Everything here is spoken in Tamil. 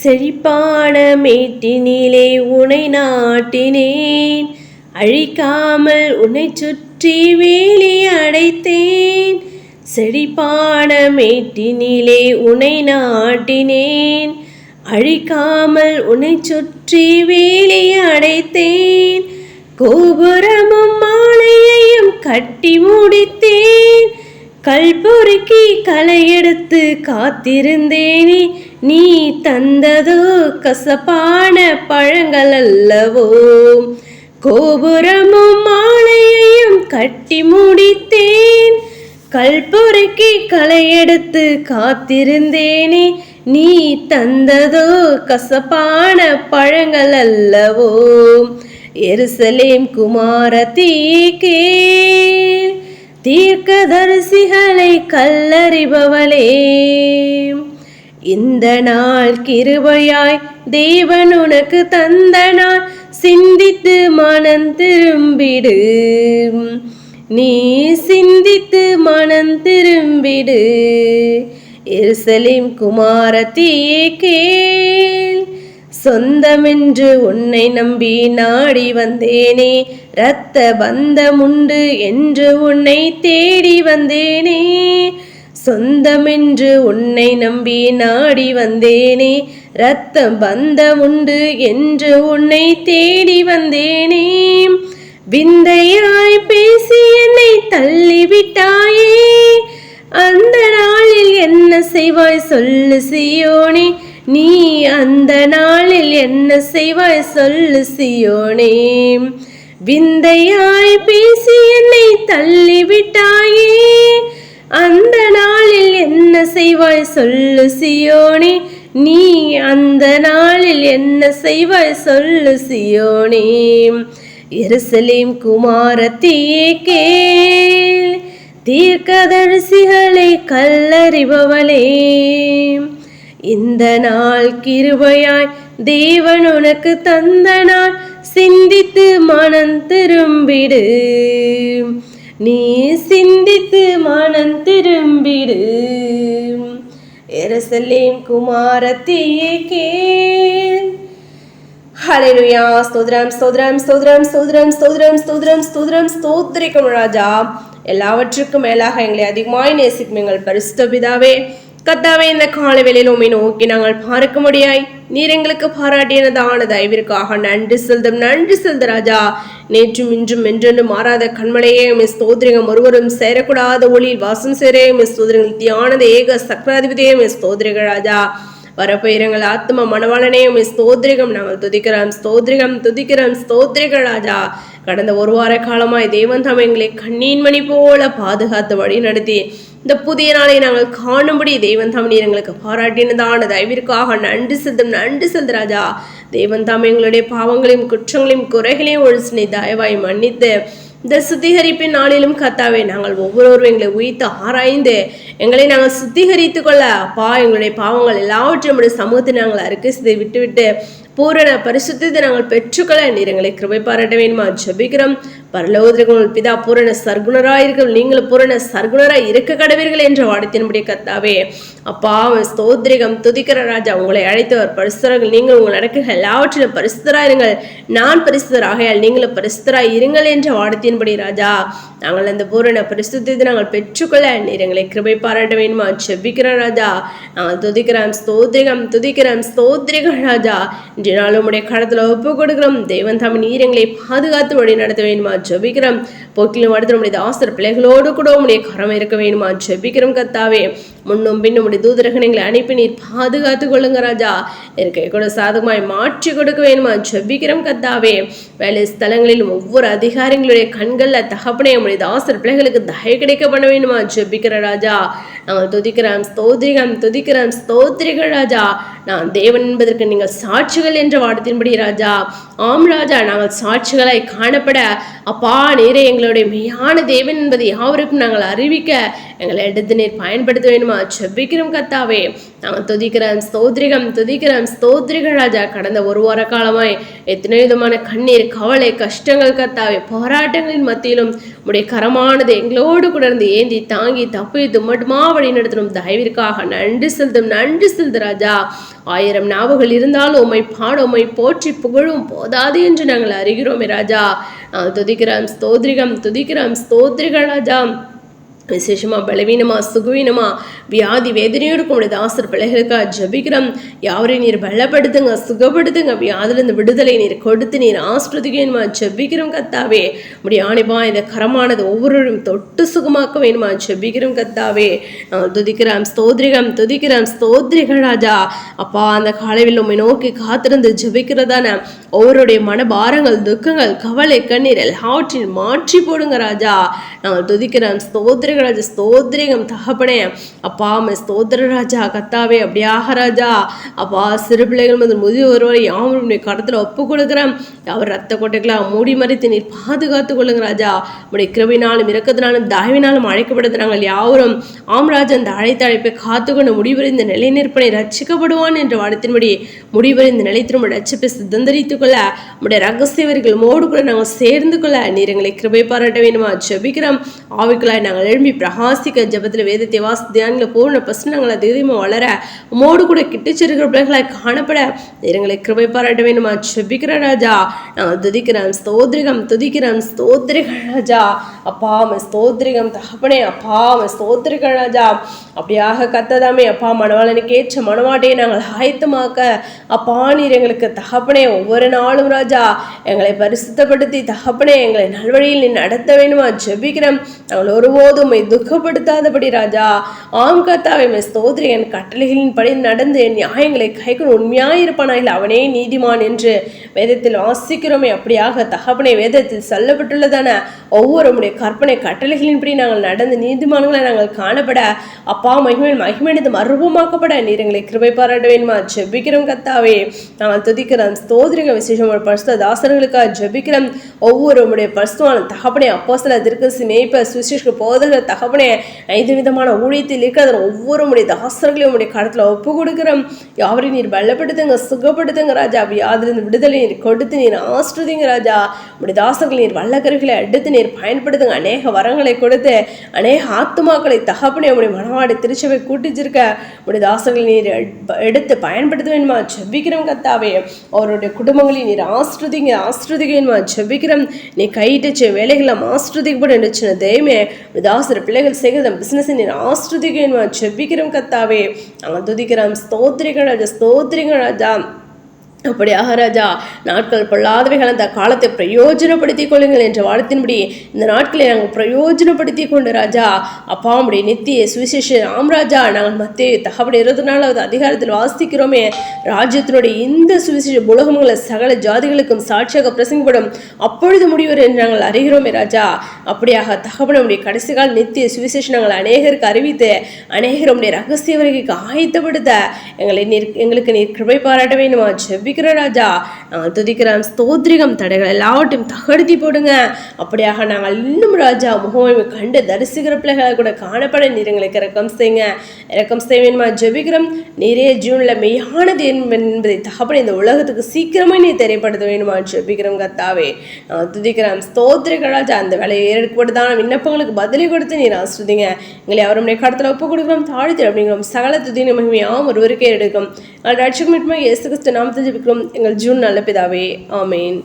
செழிப்பான மேட்டினிலே உனை நாட்டினேன், அழிக்காமல் உன்னை சுற்றி வேலி அடைத்தேன். செழிப்பான மேட்டினிலே உனை நாட்டினேன், அழிக்காமல் உன்னை சுற்றி வேலி அடைத்தேன். கோபுரமும் மாலையையும் கட்டி முடித்தேன், கல்பொறுக்கி களையெடுத்து காத்திருந்தேனே. நீ தந்ததோ கசப்பான பழங்கள் அல்லவோ. கோபுரமும் மாலையையும் கட்டி முடித்தேன், கல்பொறுக்கி களையெடுத்து காத்திருந்தேனே. நீ தந்ததோ கசப்பான பழங்கள் அல்லவோ. எருசலேம் குமாரத்தியே கேள், தீர்க்கதரிசிகளை கல்லறிபவளே. இந்த நாள் கிருபையாய் தேவன் உனக்கு தந்த நாள், சிந்தித்து மனம் திரும்பிடு. நீ சிந்தித்து மனம் திரும்பிடு. எருசலேம் குமாரத்தியே கேள், சொந்தமென்று உன்னை நம்பி நாடி வந்தேனே. இரத்த பந்தமுண்டு என்று உன்னை தேடி வந்தேனே. சொந்தமென்று உன்னை நம்பி நாடி வந்தேனே. இரத்த பந்தமுண்டு என்று உன்னை தேடி வந்தேனே. விந்தையாய் பேசி என்னை தள்ளிவிட்டாயே, அந்த நாளில் என்ன செய்வாய் சொல்லு சீயோனே. நீ அந்த நாளில் என்ன செய்வாய் சொல்லு சீயோனே. விந்தையாய் பேசி என்னை தள்ளிவிட்டாயே, அந்த நாளில் என்ன செய்வாய் சொல்லு சீயோனே. நீ அந்த நாளில் என்ன செய்வாய் சொல்லு சீயோனே. எருசலேம் குமாரத்தியே கேள், தீர்க்கதரிசிகளை கல்லறிபவளே. இந்த நாள் கிருபையாய் தேவன் உனக்கு தந்த நாள், சிந்தித்து மனம் திரும்பிடு. நீ சிந்தித்து மனம் திரும்பிடு. எருசலேம் குமாரத்தியே கேள். ஹல்லேலூயா. ஸ்தோத்திரம் ஸ்தோத்திரம் ஸ்தோத்திரம் ஸ்தோத்திரம் ஸ்தோத்திரம் ஸ்தோத்திரம் ஸ்தோத்திரம் ஸ்தோத்திரிக்கும் ராஜா. எல்லாவற்றுக்கும் மேலாக எங்களை அதிகமாய் நேசிக்கும் எங்கள் பரிசுத்த பிதாவே, கர்த்தாவே, இந்த காலை வேளையில் உம்மை நோக்கி நாங்கள் பார்க்க முடியாய் நீர் எங்களுக்கு பாராட்டியனதான தயவிற்காக நன்றி செலுத்தும். நன்றி செலுத்த ராஜா. நேற்றும் இன்றும் என்றென்றும் மாறாத கண்மலையே மிஸ் ஸ்தோத்திரிகம். ஒருவரும் சேரக்கூடாத ஒளியில் வாசம் சேரே மிஸ் ஸ்தோத்திரங்கள். தியானத ஏக சக்கராதிபதியே மிஸ் ஸ்தோத்திரிகள் ராஜா. வரப்பெயரங்கள் ஆத்ம மனவாளனே மிஸ் ஸ்தோத்திரிகம். நாங்கள் துதிக்கிறோம் ஸ்தோத்திரிகம் துதிக்கிறோம் ஸ்தோத்திரிகள் ராஜா. கடந்த ஒரு வார காலமாய் தேவன் தாம் எங்களை கண்ணீன் மணி போல பாதுகாத்து வழி நடத்தி இந்த புதிய நாளை நாங்கள் காணும்படி தேவன் தாம் நீர் எங்களுக்கு பாராட்டினதான தயவிற்காக நன்றி செலுத்தும். நன்றி செலுத்து ராஜா. தேவன் தாம் எங்களுடைய பாவங்களையும் குற்றங்களையும் குறைகளையும் ஒழிச்சு தயவாய் மன்னித்து இந்த சுத்திகரிப்பின் நாளிலும் கர்த்தாவே, நாங்கள் ஒவ்வொருவரும் எங்களை உயிர்த்து ஆராய்ந்து எங்களை நாங்கள் சுத்திகரித்து கொள்ள அப்பா, எங்களுடைய பாவங்கள் எல்லாவற்றையும் நம்முடைய சமூகத்தை நாங்கள் அறிக்கை செய்து விட்டுவிட்டு பூரண பரிசுத்தத்தை நாங்கள் பெற்றுக்கொள்ள நீர் எங்களை கிருபை பாராட்ட வேண்டுமா ஜெபிக்கிறோம். பரலோகத்தில் பிதா பூரண சர்க்குணராயிருக்க நீங்களும் பூரண சர்க்குணராய் இருக்க கடவீர்கள் என்ற வாடத்தின்படி கர்த்தாவே அப்பா ஸ்தோத்திரிகம் துதிக்கிற ராஜா. உங்களை அழைத்தவர் பரிசுத்தர்கள், நீங்கள் உங்கள் நடக்க எல்லாவற்றிலும் பரிசுத்தராயிருங்கள். நான் பரிசுத்தராகையால் நீங்களும் பரிசுத்தராய் இருங்கள் என்ற வாடத்தின்படி ராஜா நாங்கள் அந்த பூரண பரிசுத்தத்தை நாங்கள் பெற்றுக்கொள்ள நீர் எங்களை கிருபை பாராட்ட வேண்டுமா ஜெபிக்கிறோம் ராஜா. நாங்கள் துதிக்கிறோம் ஸ்தோத்திரிகம் துதிக்கிறோம் ஸ்தோத்திரிகள் ராஜா. இன்றைய நாள் உடைய கடத்துல ஒப்பு கொடுக்கிறோம். தேவன் தாம் நீர் எங்களை பாதுகாத்து வழி நடத்த வேண்டுமா ஜெபிக்கிறோம். போக்கிலும் அடுத்த நம்முடைய ஆசிரியர் பிள்ளைகளோடு கூட உடைய கரம் இருக்க வேண்டுமா ஜெபிக்கிறோம் கர்த்தாவே. முன்னும் பின்னும் உடைய தூதரகங்களை அனுப்பி நீர் பாதுகாத்து கொள்ளுங்க ராஜா. இருக்கை கூட சாதகமாய் மாற்றி கொடுக்க வேண்டுமா ஜெபிக்கிறோம் கர்த்தாவே. வேலை ஸ்தலங்களிலும் ஒவ்வொரு அதிகாரிகளுடைய கண்கள்ல தகப்பனே உடைய ஆசிரியர் பிள்ளைகளுக்கு தயை கிடைக்க பண்ண வேண்டுமா ஜெபிக்கிற ராஜா. நாங்கள் துதிக்கிறோம் ஸ்தோத்திரிகம் துதிக்கிறோம் ஸ்தோத்திரிகள் ராஜா. நான் தேவன் என்பதற்கு நீங்கள் சாட்சிகள் என்ற வார்த்தையின்படி ராஜா. ஆம் ராஜா, நாங்கள் சாட்சிகளாய் காணப்பட அப்பா நீரே எங்களுடைய மெய்யான தேவன் என்பதை யாவருக்கும் நாங்கள் அறிவிக்க எங்களை எடுத்து நீர் பயன்படுத்த வேணுமா செபிக்கிறோம் கத்தாவே. நாங்கள் துதிக்கிறோம் ஸ்தோத்திரிகள் ராஜா. கடந்த ஒரு வார காலமாய் எத்தனை விதமான கண்ணீர், கவலை, கஷ்டங்கள் கத்தாவே, போராட்டங்களின் மத்தியிலும் உடைய கரமானது எங்களோடு கூட இருந்து ஏந்தி தாங்கி தப்பித்து மட்டுமா வழி நடத்தணும் தயவிற்காக நன்றி செலுத்தும் ராஜா. 1000 நாவுகள் இருந்தாலும் உம்மை பாட உம்மை போற்றி புகழும் போதாது என்று நாங்கள் அறிகிறோமே ராஜா. துதிக்கிறோம் ஸ்தோத்திரிகள் ராஜா. விசேஷமா பலவீனமா சுகவீனமா வியாதி வேதனையோடு உடைய தாசர் பிள்ளைகளுக்காக ஜபிக்கிறோம். யாவரையும் நீர் பலப்படுத்துங்க, சுகப்படுத்துங்க, வியாதிலிருந்து விடுதலை நீர் கொடுத்து நீர் ஆஸ்வதிக்கணுமா ஜபிக்கிறோம் கத்தாவே. உடைய ஆணிபா இந்த கரமானது ஒவ்வொருவரும் தொட்டு சுகமாக்க வேணுமா ஜபிக்கிறோம் கத்தாவே. துதிக்கிறோம் ஸ்தோத்திரிகள் ராஜா. அப்பா அந்த காலையில் உண்மை நோக்கி காத்திருந்து ஜபிக்கிறதான ஒவ்வொருடைய மனபாரங்கள், துக்கங்கள், கவலை, கண்ணீர் எல்லாவற்றையும் மாற்றி போடுங்க ராஜா. நாங்கள் துதிக்கிறோம் ஸ்தோத்திரிகம் தகப்பனே. அப்பா ஸ்தோத்திர ராஜா கத்தாவே. அப்படியாக ராஜா அப்பா சிறு பிள்ளைகள் முதல் முதியோர் வரை யாவருடைய கடத்துல ஒப்பு கொடுக்கிறேன். அவர் ரத்த கொட்டைகளாக மூடி மறைத்து நீர் பாதுகாத்து கொள்ளுங்க ராஜா. உடைய கிருபினாலும் இரக்கத்தினாலும் தயவினாலும் அழைக்கப்படுது நாங்கள் யாவரும் ராஜா அந்த அழைப்பை காத்துக்கொண்டு முடிவறிந்த நிலை நிற்பனை ரட்சிக்கப்படுவான் என்ற வாடத்தின்படி முடிவறிந்த நிலைத்திரும்ப ரட்சிப்பை சித்தந்தரித்துக் கொள்ள உடைய ரகசியவர்கள் மோடு கூட நாங்கள் சேர்ந்து கொள்ள நீர் எங்களை கிருபை பாராட்ட வேண்டுமா ஜெபிக்கிறோம். ஆவிக்குள்ளாய் நாங்கள் எழும்பி பிரகாசிக்க ஜபத்தில் வேதத்தை வாசி தியானில் பூர்ண பசுனங்களை அதிகமாக வளர உமோடு கூட கிட்டுச்சிருக்கிற பிள்ளைகளாய் காணப்பட எங்களை கிருபை பாராட்ட வேண்டுமா ஜெபிக்கிற ராஜா. நாங்கள் துதிக்கிறோம் ஸ்தோத்திரிகள் ராஜா. அப்பா ஸ்தோத்திரிகம் தகப்பனே. அப்பா ஸ்தோத்திரிகள் ராஜா. அப்படியாக கத்ததாமே அப்பா மணவாளனுக்கு ஏற்ற மணவாட்டையை நாங்கள் ஆயத்தமாக்க அப்பா நீர் எங்களுக்கு தகப்பனே ஒவ்வொரு நாளும் ராஜா எங்களை பரிசுத்தப்படுத்தி தகப்பனே எங்களை நல்வழியில் நீ நடத்த வேண்டுமா ஜெபிக்கிறோம். நாங்கள் ஒருபோதும் துக்கப்படுத்தாதபடி ராஜா. கத்தாவை ஸ்தோத்திரி. என் கட்டளைகளின் படி நடந்து என் நியாயங்களை கைக்கு உண்மையாயிருப்பானாயில் அவனே நீதிமான் என்று வேதத்தில் வாசிக்கிறோமே. அப்படியாக தகப்பனை வேதத்தில் சொல்லப்பட்டுள்ளதான ஒவ்வொரு கற்பனை கட்டளைகளின்படி நாங்கள் நடந்து நீதிமான்களை நாங்கள் காணப்பட அப்பா மகிமையினது மறுபமாக்கப்பட நீர் எங்களை கிருபை பாராட்ட வேண்டுமா ஜெபிக்கிறோம் கத்தாவே. நாங்கள் துதிக்கிறோம் ஸ்தோத்திரிக விசேஷமான பரிசுத்த தாசர்களுக்காக ஜெபிக்கிறோம். ஒவ்வொரு பரிசுத்தமான தகப்பனை அப்போஸ்தலர் தீர்க்கதரிசி மேய்ப்பர் சுவிசேஷ போதகர் தகப்பனே 5 விதமான ஊழியத்தில் இருக்கிற ஒவ்வொரு தாசர்களையும் உடைய கடத்துல ஒப்பு கொடுக்கிறோம். யாவரையும் நீர் பலப்படுத்துங்க, சுகப்படுத்துங்க ராஜா. வியாதிலிருந்து விடுதலை நீர் கொடுத்து நீர் ஆஸ்வதிங்க ராஜா. உடைய தாசர்கள் நீர் வல்லக்கருகளை எடுத்து நீர் பயன்படுத்துங்க. அநேக வரங்களை கொடுத்து அநேக ஆத்துமாக்களை தகப்பனே உடைய மனவாடி திருச்சபை கூட்டிச்சிருக்க உடைய தாசர்கள் நீர் எடுத்து பயன்படுத்த வேணுமா ஜெபிக்கிறோம் கத்தாவே. அவருடைய குடும்பங்களை நீர் ஆஸ்வதிக்க வேணுமா ஜெபிக்கிறோம். நீ கையிட்டு வேலைகளை ஆஸ்வதிக்கப்பட நினைச்சின தெய்வமே தாசர் பிள்ளைகள் செய்கிற பிசினஸ் நீர் ஆஸ்வதிக்க வேணுமா ஜெபிக்கிறோம் கத்தாவே. நாங்கள் துதிக்கிறோம் ஸ்தோத்திரிகள் ராஜா. அப்படியாக ராஜா நாட்கள் பொல்லாதவைகள் அந்த காலத்தை பிரயோஜனப்படுத்திக் கொள்ளுங்கள் என்ற வார்த்தையின்படி இந்த நாட்களை நாங்கள் பிரயோஜனப்படுத்தி கொண்டு ராஜா அப்பா உடைய நித்திய சுவிசேஷ ராம்ராஜா நாங்கள் மத்திய தகவல் 24வது அதிகாரத்தில் வாசிக்கிறோமே. ராஜ்யத்தினுடைய இந்த சுவிசேஷ உலகங்களை சகல ஜாதிகளுக்கும் சாட்சியாக பிரசங்கப்படும் அப்பொழுது முடிவர் என்று நாங்கள் அறிகிறோமே ராஜா. அப்படியாக தகவலுடைய கடைசி கால நித்திய சுவிசேஷம் நாங்கள் அநேகருக்கு அறிவித்து அநேகருடைய ரகசிய வருகைக்கு ஆயத்தப்படுத்த எங்களுக்கு நீர் கிருபை பாராட்ட வேண்டுமா ஜெபி ராஜா. நாங்கள் துதிக்கிறோம் ஸ்தோத்திரிகம். தடைகள் எல்லாவற்றையும் தகர்த்தி போடுங்க. அப்படியாக நாங்கள் இன்னும் ராஜா முகமை கண்டு தரிசிக்கிற பிள்ளைகளை கூட காணப்பட நீர் எங்களுக்கு இரக்கம் செய்வேன்மா ஜெபிக்கிறோம். நீரே ஜூன்ல மெய்யானது என்பதை தகப்பட இந்த உலகத்துக்கு சீக்கிரமே நீ தெரியப்படுத்த வேணுமா ஜெபிக்கிறோம் கத்தாவே. நாங்கள் துதிக்கிறோம் ஸ்தோத்திரிக ராஜா. அந்த வேலையை ஏற்படுத்தான விண்ணப்பங்களுக்கு பதிலை கொடுத்து நீர் ஆஸ்வதிங்க. எங்களை அவருடைய கடத்தில் ஒப்பு கொடுக்கிறோம் தாழ்த்தி அப்படிங்கிறோம். சகல துதின மகிமையாம் ஒருவருக்கே எடுக்கும். ரட்சகமிட்மா இயேசு கிறிஸ்து நாமத்தில் ஜெபிக்கிறோம் எங்கள் ஜூன் நல்ல பிதாவே. ஆமேன்.